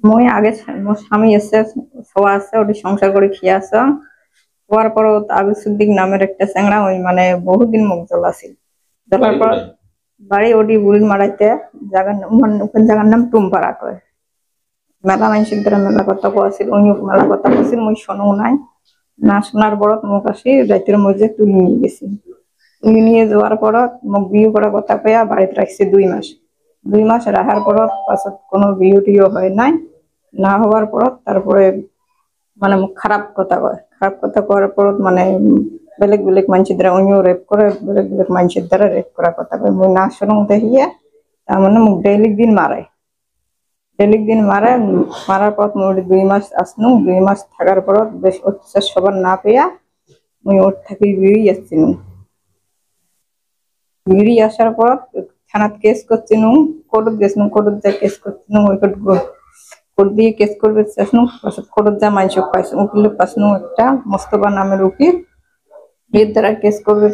মই আগে মোর স্বামী এসে সবা আছে ওটি সংসার করে খেয়ে আসা হওয়ার পর আবু সিদ্দিক নামের একটা চ্যাংড়া ওই মানে বহুদিন মুখ জ্বলাছিল জ্বলার পর বাড়ি ওটি বুড়ির মারাইতে জায়গার নাম টুমপাড়া কয় মেলা মানসিক দ্বারা মেলা কথা কোয়াছিল উনি মেলা কথা কছিল মুই শোনো নাই না শোনার পরত মুখ আসি রাইতের মধ্যে তুলি নিয়ে গেছি তুলি নিয়ে যাওয়ার পরত মুখ বিয়ে করার কথা কয়া বাড়িতে রাখছে 2 মাস রাখার পরত পাছত কোনো বিয়ে টিও হয় নাই না হওয়ার পর তারপরে মানে খারাপ কথা কয় খারাপ কথা করার পর মানে বেলেগ বেলেগ মানুষের দ্বারা উনিও রেপ করে বেলেগ বেলেগ মানুষের দ্বারা রেপ করার কথা কয় মুই না শুনুন দেখিয়ে তার মানে মুখ ডেইলি দিন মারার পর মুই 2 মাস আসনু 2 মাস থাকার পর বেশ অত্যাচার সবার না পেয়া মুই ওর থাকি বেরিয়ে আসছিনু বেরিয়ে আসার পর থানাত কেস করছিনু কোর্টত গেছিনু কোর্টত যা কেস করছিনু ওই কোর্ট দিয়ে কেস করবে চাইছিনু কোর্টত যা মাইনসক পাইছে উকিল পাইছিনু একটা মোস্তফা নামের উকিল এর দ্বারা কেস করবে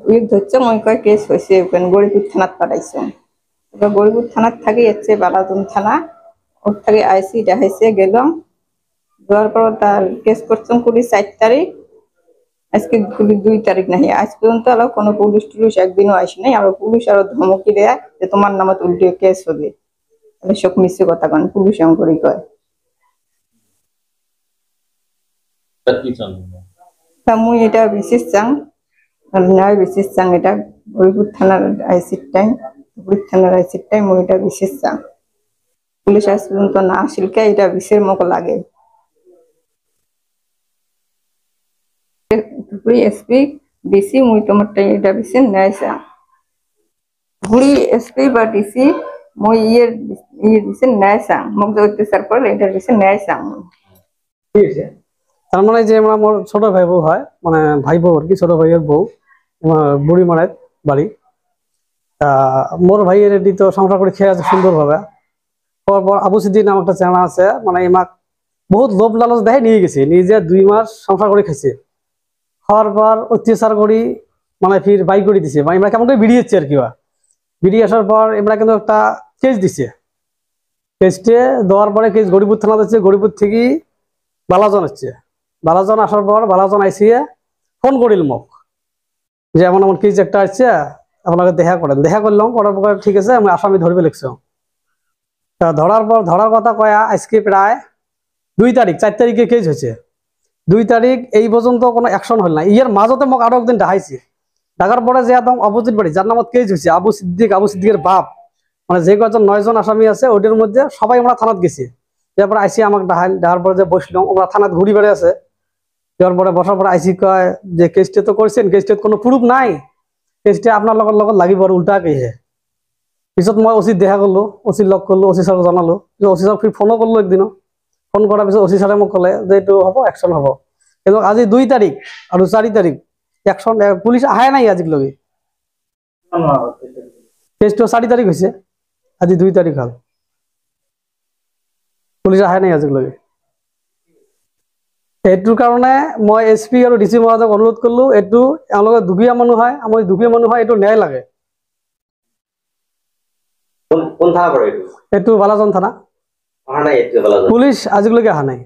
ওই ধরছে মই কয় কেস হয়েছে ওখানে গরিপুর থানাত পাঠাইছে এবার গরিপুর থানাত থাকি যাচ্ছে বালাজন থানা ওর থেকে আইসি দেখাইছে গেলাম যাওয়ার পর তার কেস করছেন 4 তারিখ আজকে 2 তারিখ নাই আজ পর্যন্ত আলো কোনো পুলিশ টুলিশ একদিনও আসে নাই আর পুলিশ আরো ধমকি দেয় যে তোমার নামে উল্টে কেস হবে সব মিছে কথা কন পুলিশ অঙ্করি কয় তা মুই এটা বিশেষ চাং ন্যায় বিশেষ চাং এটা হরিপুর থানার আইসির টাইম মুই এটা বিশেষ চাং পুলিশ আজ পর্যন্ত না আসিলকে এটা বিশেষ মক লাগে এসপি ডিসি মুই তোমার এটা বিশেষ ন্যায় চাং ঘুরি এসপি বা ডিসি মই ইয়ের বিশেষ ন্যায় চাং মোক যে অত্যাচার করলে এটা বিশেষ ন্যায় চাং ঠিক আছে তার মানে যে আমরা মোর ছোট ভাই বউ হয় মানে ভাই বউ আর কি ছোট ভাইয়ের বউ বুড়ি মারায় বাড়ি মোর ভাইয়ের এটি তো সংসার করে খেয়ে আছে সুন্দরভাবে হওয়ার পর আবু সিদ্দিক নাম একটা চ্যানেল আছে মানে এমাক বহুত লোভ লালচ দেখে নিয়ে গেছে নিজে 2 মাস সংসার করে খেয়েছে খাওয়ার পর অত্যাচার করি মানে ফির বাই করে দিছে মানে আমরা কেমন করে বেরিয়েছি আর কি বেরিয়ে আসার পর আমরা কিন্তু একটা কেস দিছে কেসটে দেওয়ার পরে কেস গরিপুর থানা দিচ্ছে গরিপুর থেকে বালাজন হচ্ছে বালাজন আসার পর বালাজন আইসিয়ে ফোন করিল মোক যে এমন এমন কেস একটা আসছে আপনাকে দেখা করেন দেখা করলাম করার পর ঠিক আছে আমি আসামি ধরবে লিখছ তা ধরার কথা কয়া আজকে প্রায় 2 তারিখ 4 তারিখে কেস হয়েছে 2 তারিখ এই পর্যন্ত কোনো অ্যাকশন হল না ইয়ের মাঝতে মোক আরো একদিন দেখাইছে দেখার পরে যে একদম অপোজিট বাড়ি যার নামত কেস হয়েছে আবু সিদ্দিকের বাপ মানে যে কজন 9 জন আসামি আছে ওইটার মধ্যে সবাই আমরা থানাত গেছি তারপর আইসি আমাকে দেখার পরে যে বসলাম ওরা থানাত ঘুরি বেড়ে আছে যাওয়ার পরে বসার পরে আইসি কয় যে কেসটা তো করছেন কেসটাত কোনো প্রুফ নাই কেসটা আপনার লগত লাগিব আর উল্টা কেহে পিছত মই ওসি দেখা করলো ওসি লগ করলো ওসি স্যারক জানালো যে ওসি স্যার ফির ফোনও করলো একদিনও ফোন করার পিছত ওসি স্যারে মোক কলে যে এইটো হব অ্যাকশন হব কিন্তু আজি 2 তারিখ আর 4 তারিখ অ্যাকশন পুলিশ আহে নাই আজিক লগে কেসটা 4 তারিখ হয়েছে আজি 2 তারিখ হল পুলিশ আহে নাই আজিক লগে এইটোৰ কাৰণে মই এসপি আৰু ডিসি মহোদয়ক অনুৰোধ কৰিলো এইটো এওঁলোকে দুখীয়া মানুহ হয় আমি দুখীয়া মানুহ হয় এইটো ন্যায় লাগে কোন থানা পৰে এইটো বালাজন থানা অহা নাই এইটো বালাজন পুলিশ আজিলৈকে অহা নাই